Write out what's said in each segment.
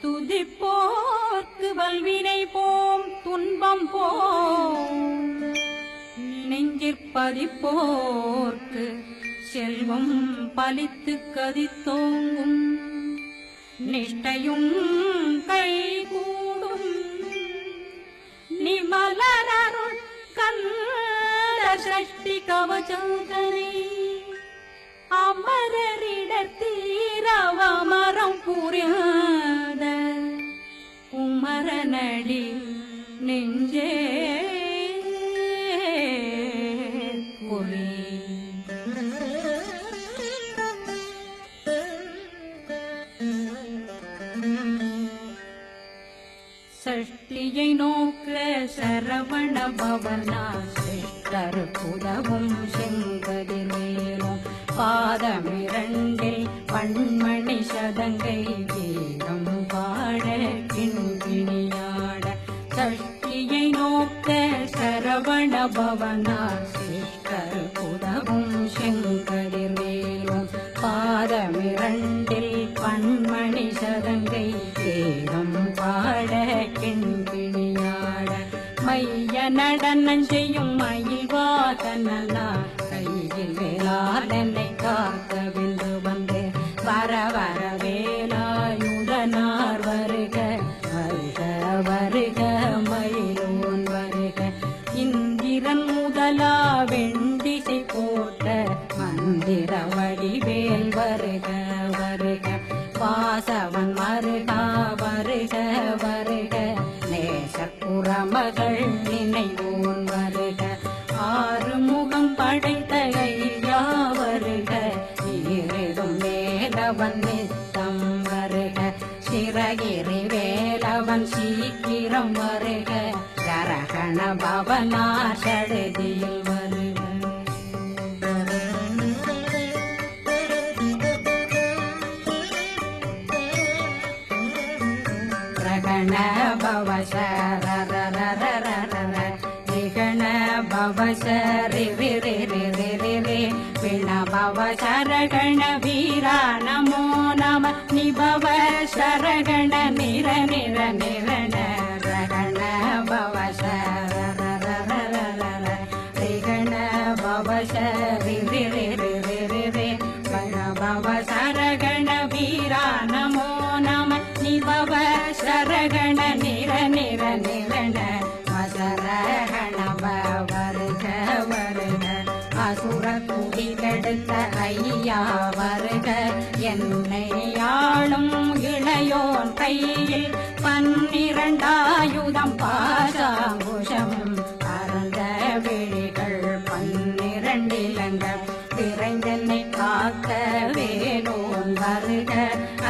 துதிப்போர்க்கு வல்வினை போம் துன்பம் போம் நெஞ்சிற்பதிப்போர்க்கு செல்வம் பலித்து கதித்தோங்கும் நிஷ்டையும் கைகூடும் நிமலரருள் கந்த சஷ்டி கவசங்கரை அமரரிடத்தீரவமரம் புரியாத குமரனடி நெஞ்சே குறி சஷ்டியை நோக்க சரவண பவனா சிஷ்டர் புதவும் செங்கதிர்வேலும் பாதமிரண்டில் பண்மணி சதங்கை கீதம் பாட கிண்கிணியாட சஷ்டியை நோக்க சரவண பவனா சிஷ்டர் புதவும் செங்கதிர்வேலும் பாதமிரண்டில் பண்மணி சதங்கை கீதம் பாட கிண்கிணியாட மைய நடனம் செய்யும் மயில்வாதனா கையில் வேளாளனை காக்க வென்று வந்து வர வர வேலாயுதனார் வருக வருக வருக மயிலோன் வருக இந்திரன் முதலா வெண்டிசை போட்ட மந்திர வடிவேல் வருக வருக வாசவன் மருகா வருக வருக நேசக்குறமகள் நினைவோன் வருக ஆறுமுகம் படைத்த ஐயா வருக ஈரிடும் வேலவன் நித்தம் வருக சிறகிரி வேலவன் சீக்கிரம் வருக கரகண பவனார் சடுதியில் வருக ரகண பவசரரரரரர பவசரி ரி பிண பவசரகண வீரா நமோ நம நிபவ சரகண நிர நிர நிரண ரகண பவசரரரரர ரிகண பவசரி ரி பிண பவசரகண வீரா நமோ நம நிபவ சரகண நிர நிர நிரண வசரகண வருக வருக அசுர குடிலெடுத்த ஐயா வருக என்னை ஆளும் இளையோன் கையில் 12 பாசாங்குஷம் பரந்த விழிகள் 12 இலங்க விரைந்தனை காக்க வேலோன் வருக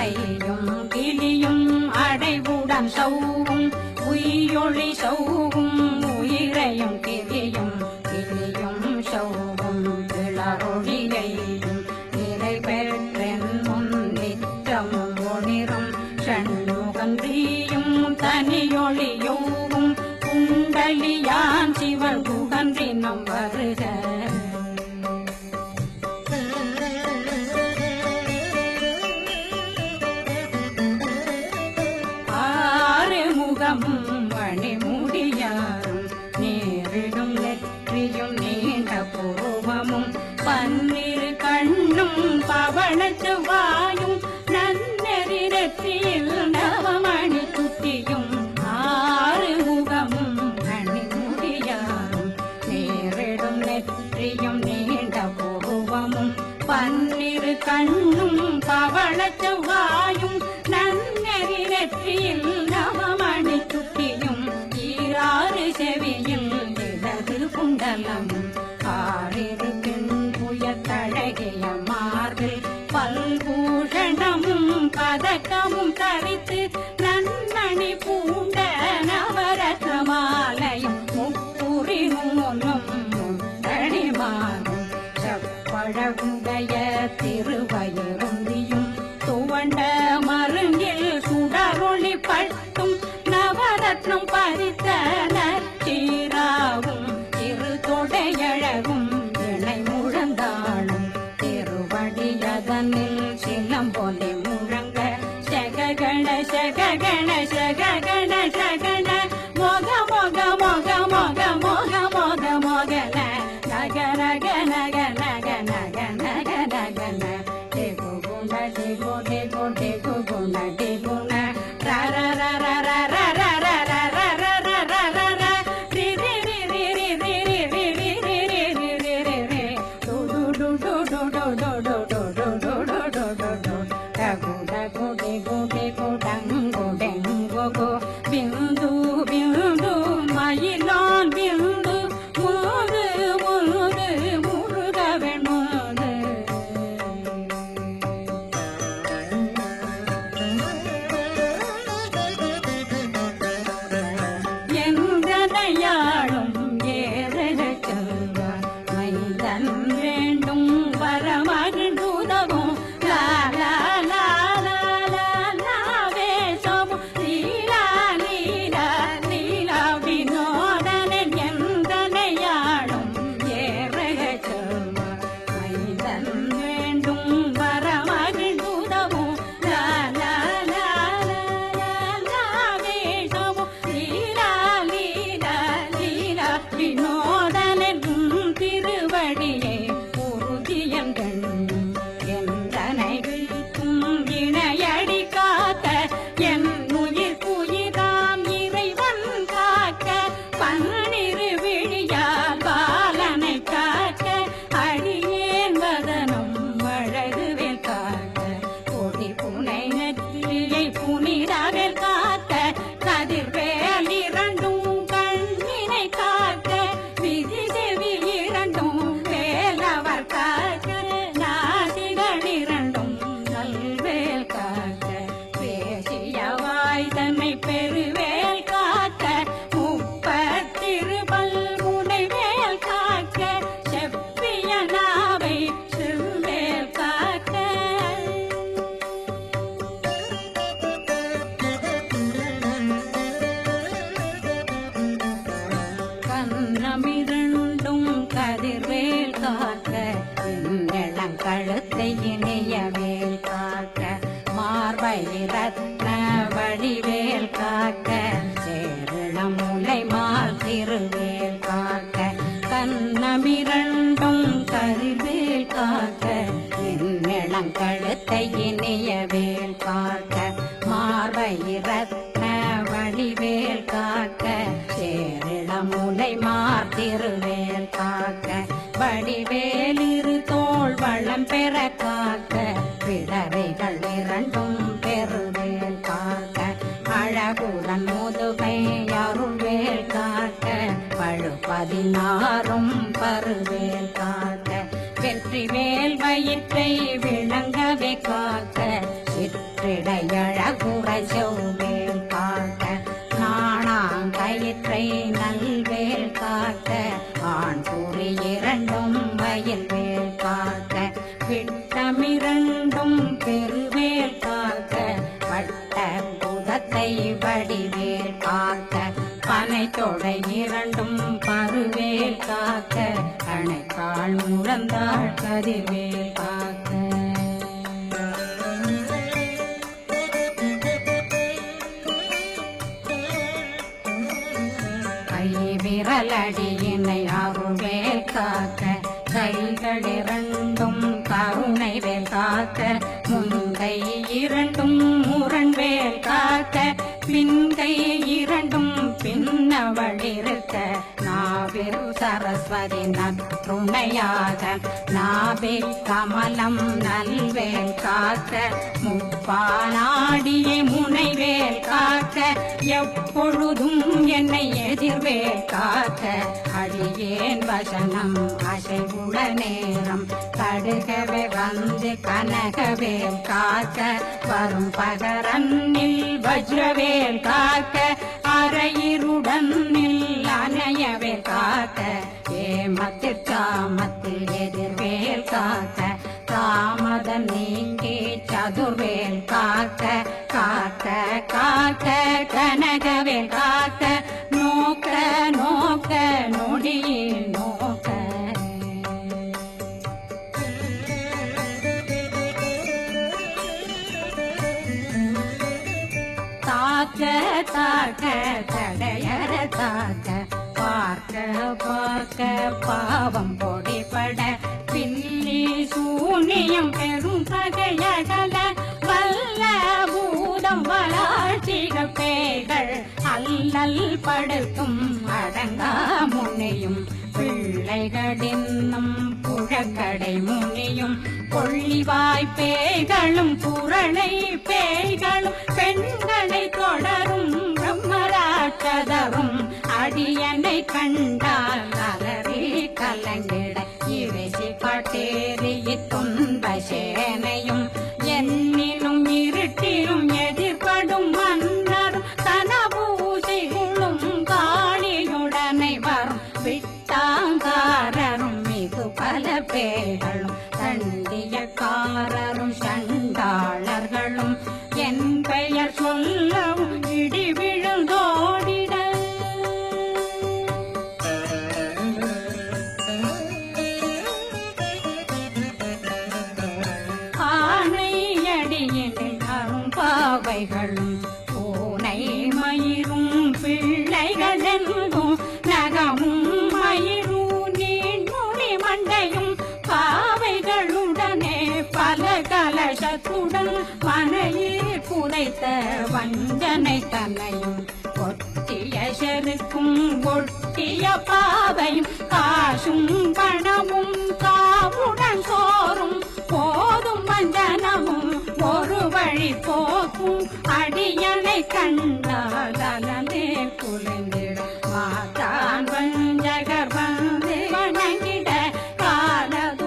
ஐயும் கிளியும் அடைவுடன் சௌவும் உயிரொளி சௌவும் உயிரையும் கிளியும் கிளியும் சௌவும் கிளரொழியையும் நிலை பெற்றென் முன் நிற்றமும் ஒளிரும் ஷண்முகன்றியும் தனியொளியோவும் குண்டலியான் சிவன் குகன்றினம் வருக மணிமுடியாரும் நேரிடும் நெற்றியும் நீண்ட பூவமும் 12 கண்ணும் பவளத்து வாயும் நன்னெறி நெற்றியில் நவமணி குட்டியும் 6 முகமும் மணிமுடியாரும் நேரிடும் நெற்றியும் நீண்ட பூவமும் 12 கண்ணும் பவளத்து வாயும் நன்னெறி நெற்றியில் நவமணி குட்டியும் 6 செவியில் இடது குண்டலம் 6 புயத்தழகிய மார்பில் பல்பூஷணமும் பதக்கமும் தரித்து நன்மணி பூண்ட நவரத்ன மாலையும் முப்புரி நூலும் முத்தடிமானும் செப்பழகுடைய திருவயருந்தியும் துவண்ட மருங்கில் சுடரொளி பட்டும் நவரத்னம் பறித்த நச்சீராவும் திரு தொடையழகும் இணை முழந்தாளும் திருவடியதனில் சிலம்பொலி முழங்க செககண செககண பிந்து பிந்து மயிலான் பிந்து முது முது முருகவன் முது எந்தனையாளும் ஏதக செல்வார் மைதன் வேண்டும் வரமகிழ்ந்துதவும் லா லா லா லா லா லா வேஷமும் லீலா லீலா லீலா வினோதனன் எந்தனையாளும் ஏதக செல்வார் மைதன் வேண்டும் வரமகிழ்ந்துதவும் லா லா லா லா லா லா வேஷமும் லீலா லீலா லீலா வினோதனன் திருவடியை உறுதியங்கள் எந்தனை விழிக்கும் இணையடி காக்க என் உயிர் குயிராம் இறைவன் காக்க பன்னிரு விழியால் பாலனை காக்க அடியேன் வதனம் வழகுவேல் காக்க கொடி புனை நெற்றியை புனிதவேல் காக்க கதிர்வேல் இரண்டும் கண்ணினை காக்க விதி செவி இரண்டும் வேலவர் காக்க நாசிகள் இரண்டும் நல்வேல் காக்க பேசியவாய் தன்னை பெருவேல் காக்க முப்பத்திருபல் முனைவேல் காக்க செப்பிய நாவை செவ்வேல் காக்க கண்ணமிரண்டும் கதிர்வேல் காக்க இளங்கழுத்தை இணையவேல் காக்க மார்பை ரத்ன வடிவேல் காக்க சேரணம் முலை மால் திருவேல் காக்க கண்ணமிரண்டும் கதிர்வேல் காக்க இளங்கழுத்தை இணையவேல் காக்க மார்பை ரத்ன வடிவேல் காக்க சேரிளம் முலை மார் திருவேல் காக்க வடிவேல் இரு தோள் வளம் பெற காக்க பிடரைகள் இரண்டும் பெருவேல் காக்க அழகுடன் முதுகை அருள்வேல் காக்க பழு 16 பருவேல் காக்க வெற்றிவேல் வயிற்றை விளங்கவே காக்க சிற்றிடையழகுரை செவ்வேல் காக்க நாணாங்கயிற்றை நல்வேல் காக்க ஆண் குறி இரண்டும் வயல்வேல் காக்க விட்டமிரண்டும் பெருவேல் காக்க வட்ட புதத்தை வடிவேல் காக்க பனை தொடை இரண்டும் பருவேல் காக்க அணைக்கால் முழந்தாள் கதிர்வேல் காக்க விரலடியினை அருள்வேல் காக்க கைகள் இரண்டும் கருணை வேல் காக்க முன்கை இரண்டும் முரண்வேல் காக்க பின்கை இரண்டும் பின்னவழிருக்க நாவில் சரஸ்வதி நற்றுணையாக நாவே கமலம் நல்வேல் காக்க முப்பாலாடியை முனைவேல் காக்க எப்பொழுதும் என்னை எதிர்வேல் காக்க அடியேன் வசனம் அசைவுட நேரம் கடுகவே வந்து கனகவேல் காக்க வரும் பகரன்னில் வஜ்ரவேல் காக்க அரையிருடன் அணையவேல் காக்க ஏமத்தில் காமத்தில் எதிர்வேல் காக்க தாமதம் நீங்கி சதுர்வேல் காக்க காக்க காக்க கனகவேல் காக்க நோக்க நோக்க நொடியில் நோக்க தாக்க தாக்க தடையற தாக்க பார்க்க பார்க்க பாவம் பொடிபட பில்லி சூனியம் பெரும் பகையகல வல்ல பூதம் வளாட்சிகள் பேய்கள் அல்லல் படுத்தும் அடங்கா முனையும் பிள்ளைகளின்னும் புழ கடை முனியும் கொள்ளிவாய் பேய்களும் புரணை பேய்களும் பெண்களை தொடரும் பிரம்மராட்சதரும் அடியனை கண்டால் அலறி கலங்கிட இறைசி பட்டேறிய துன்ப சேனையும் என்னிலும் இருட்டிலும் எதிர்படும் மன்னரும் தனபூசிகளும் காளியுடனை வரும் விட்டாங்காரரும் மிகு பல பேர்களும் தண்டியக்காரரும் சண்டாளர்களும் என் பெயர் சொல்லவும் இடி விழுந்தோடிட ஆணையடியின் அரும்பாவைகளும் பூனை மயிரும் பிள்ளைகளெங்கும் நகமும் மயிரும் நீண்முடி மண்டையும் பாவைகளுடனே பல கலசத்துடன் மனையில் புதைத்த வஞ்சனை தன்னையும் ஒட்டிய செருக்கும் ஒட்டிய பாவையும் காசும் பணமும் காவுடன் சோறும் போதும் வஞ்சனமும் ஒரு வழி போக்கும் அடியனை கண்டால் அலந்தே குலைந்திட மாதான் வஞ்சகர் வந்து வணங்கிட காலதுதாடனை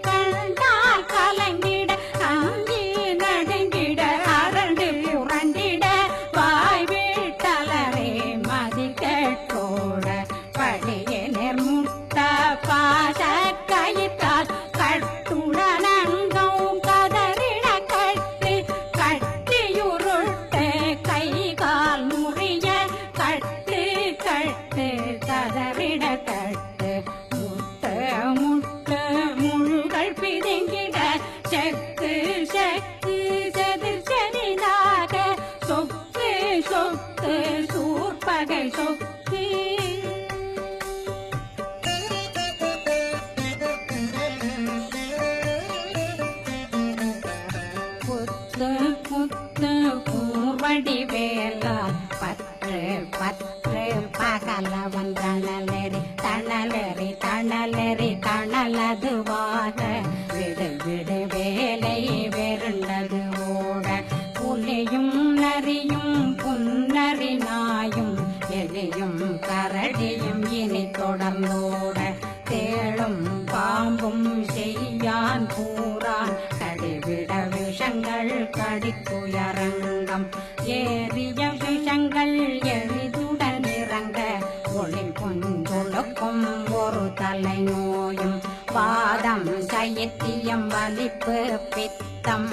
கண்டால் கலங்கிட அங்கி நடுங்கிட அரண்டு புரண்டிட வாய் வீட்டலரே மதி கேட்டோட படியனர் முட்ட பாச கயிற்றால் கட்டுடனங்கும் கதறிட கட்டு கட்டியுருட்டு கை கால் முறிய கட்டு கட்டு கதறிட கட்டு முட்டு முட்டு முழுகள் பிதுங்கிட செக்கு செக்கு செதிர் செதிலாக சொக்கு சொக்கு சூர்பகை சொக்கு புத்து புத்து பூர்வடி வேலா பற்று பற்று பகலவன் தணலெறி தணலெறி தணலெறி தணலதுவாக விடு விடு வேலை வெருண்டது ஓட புலியும் நரியும் புன்னரி நாயும் எலியும் கரடியும் இனி தொடர்ந்தோட தேளும் பாம்பும் செய்யான் பூரான் கடிவிட விஷங்கள் கடிக்குயரங்கம் ஏறிய விஷங்கள் எளிதுடன் இறங்க ஒளி கொண்டொழுக்கும் ஒரு தலை நோயும் வாதம் சைத்தியம் வலிப்பு பித்தம்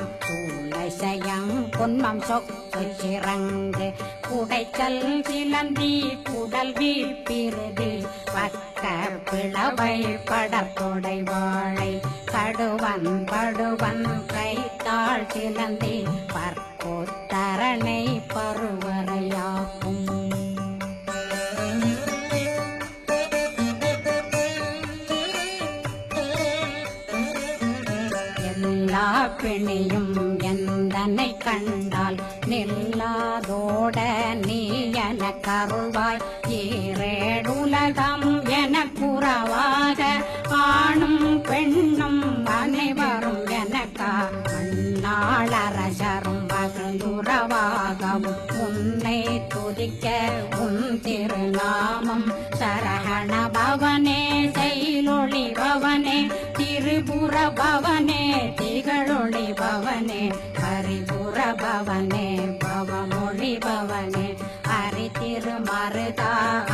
சயம் பொன்மம் சொக்கு சிறங்கு குடைச்சல் சிலந்தி குடல் வீப்பிருதி பக்க பிளவை படத்தொடை வாழை கடுவன் படுவன் கைத்தாள் சிலந்தி பற்போத்தரணை பருவரையாக்கும் எல்லா பிணியும் எந்தனை கண்டால் நில்லாதோட நீ என கருள்வாய் ஈரேடுலகம் என குறவாக ஆணும் பெண்ணும் அனைவரும் எனக்கா அந்நாளரசரும் மகிழ்ந்துறவாகவும் உன்னை துதிக்க உன் திருநாமம் சரகண பவனே செயலொளி பவனே திரிபுர பவனே திகழொளி பவனே ஹரிபுர பவனே பவமொழி பவனே ஹரி திருமருதா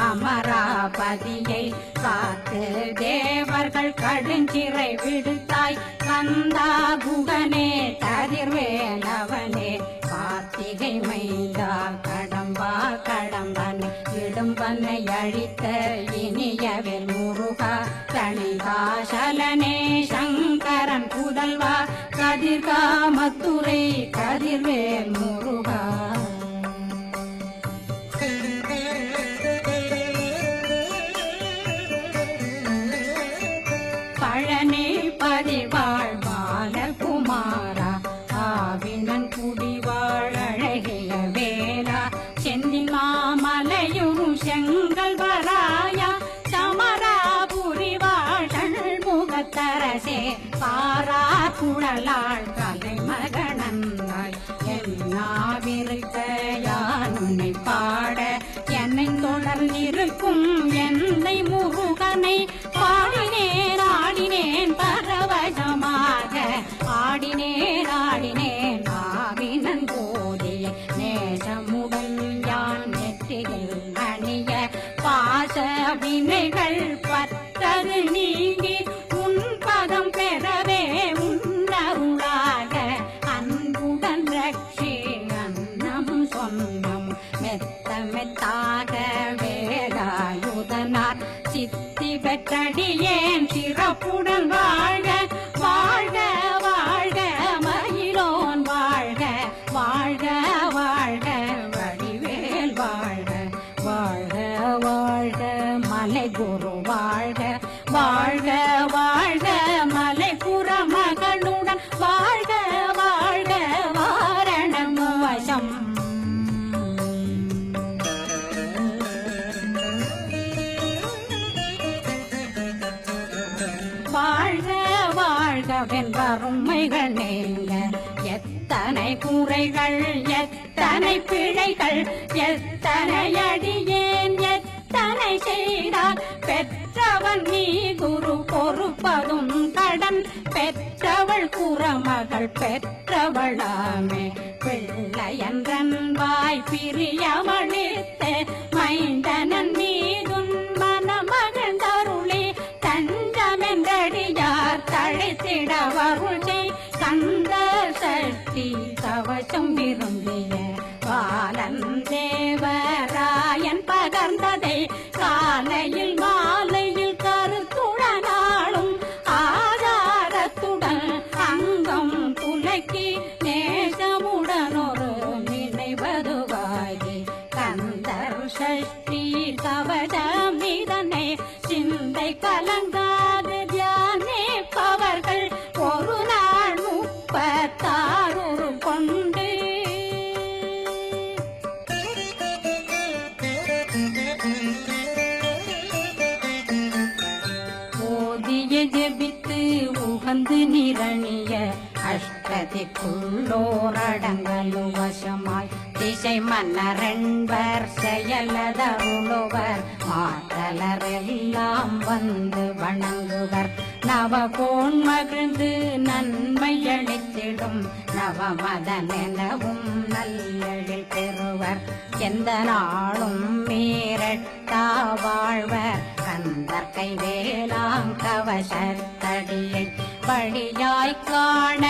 அமராபதியை காத்து தேவர்கள் கடுஞ்சிறை விடுத்தாய் கந்தா குகனே கதிர்வேலவனே கார்த்திகை மைந்தா கடம்பா கடம்பனை இடும்பனை அழித்த இனியவில் முருகா தணிகாசலனே சங்கரன் புதல்வா கதிர்காமத்துரை கதிர்வேல் முருகா பழனி பதிவாழ் பாலகுமாரா ஆவினன் குடிவாழ் அழகிய வேலா செந்தில் மாமலையும் செங்கல் வராயா சமராபுரி வாழ் முக காரா குழலாள் கலைமகனந்தாய் என்னாவிருக்க யான் உன்னை பாட என்னை தொடர்ந்திருக்கும் என்னை முருகனை பாடினேன் ஆடினேன் பரவசமாக ஆடினேன் ஆடினேன் ஆவினன் போதிய நேசமுடன் யான் நெற்றியில் அணிய பாச வினைகள் பற்றது நீங்கி உன் பதம் பெறவே உன்னருளாக அன்புடன் ரட்சி அன்னம் சொந்தம் மெத்த மெத்தாக வேலாயுதனார் சித்தி பெற்றடியேன் சிறப்புடன் வாழ்க வாழ்க வாழ்க மயிலோன் வாழ்க வாழ்க வாழ்க வடிவேல் வாழ்க வாழ்க வாழ்க மலை குரு வாழ்க வாழ்க வாழ்க மலை புறமகளுடன் வாழ்க வாழ்க வாரணம் வசம் வாழ்க வாழ்க வெண்பருமைகள் நீங்க எத்தனை குறைகள் எத்தனை பிழைகள் எத்தனை அடியேன் எத்தனை செய்தால் பெற்றவன் நீ குரு பொறுப்பதும் கடன் பெற்றவள் குறமகள் பெற்றவளாமே பிள்ளையன்றன் வாய் பிரியமளித்து மைந்தனன் மீதுன் மனமகந்தருளி தஞ்சமென்றடியார் தழைத்திட வருளை கந்த சக்தி கவசம் விரும்பிய பாலன் தேவராயன் பகர்ந்ததை காலையில் மாலையில் கருத்துடனாலும் ஆதாரத்துடன் அங்கம் துலக்கி நேசமுடன் ஒரு நினைவதுவாகி கந்தர் சஷ்டி கவசம் இதனை சிந்தை கலங்காது தியானிப்பவர்கள் ஒரு நாள் 36 கொண்டு ஓதிய ஜெபித்து உகந்து நிரணிய அஷ்டதிக்குள்ளோரடங்கலு வசமாய் திசை மன்னரென்பர் செயலதருளுவர் மாற்றலரெல்லாம் வந்து வணங்குவர் நவகோன் மகிழ்ந்து நன்மையளித்திடும் நவமதனெனவும் நல்லெழில் பெறுவர் எந்த நாளும் மீறட்டா வாழ்வர் கந்தற்கை வேளாங் கவசத்தடியை படியாய் காண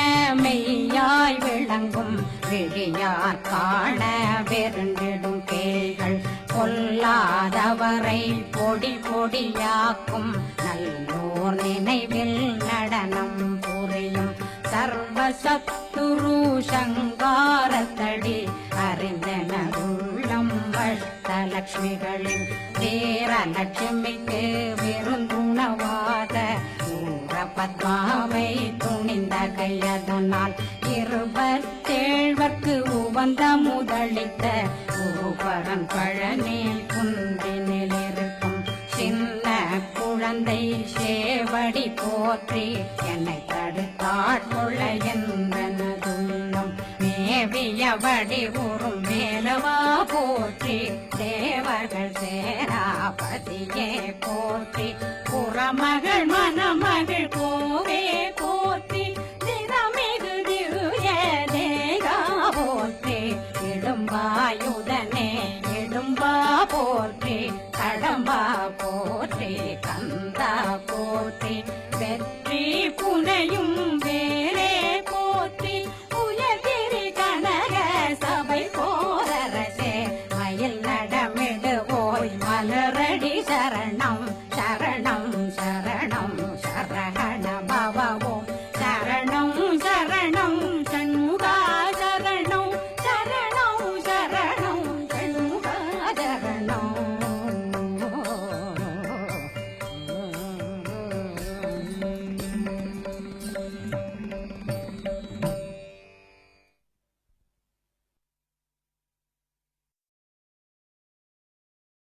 மெய்யாய் விளங்கும் விழியார் காண வெருண்டிடும் கேள்கள் கொல்லாதவரை பொடி பொடியாக்கும் நல்லோர் நினைவில் நடனம் புரியும் சர்வசத்துரு சங்காரத்தடி அறிந்தனருள்ளம் அஷ்டலட்சுமிகளின் வீரலட்சுமிக்கு விருந்துணவாத பத்மாவை துணிந்த கையதனால் 27 உவந்த முதலித்த உருபரன் பழனி குன்றினில் இருக்கும் சின்ன குழந்தை சேவடி போற்றி என்னை தடுத்தாட்கொள்ள என்பனதுள்ளம் மேவியபடி உறும் மேலவா போற்றி தேவர்கள் சேனாபதியே போற்றி புறமகள் மணமகள் கோவே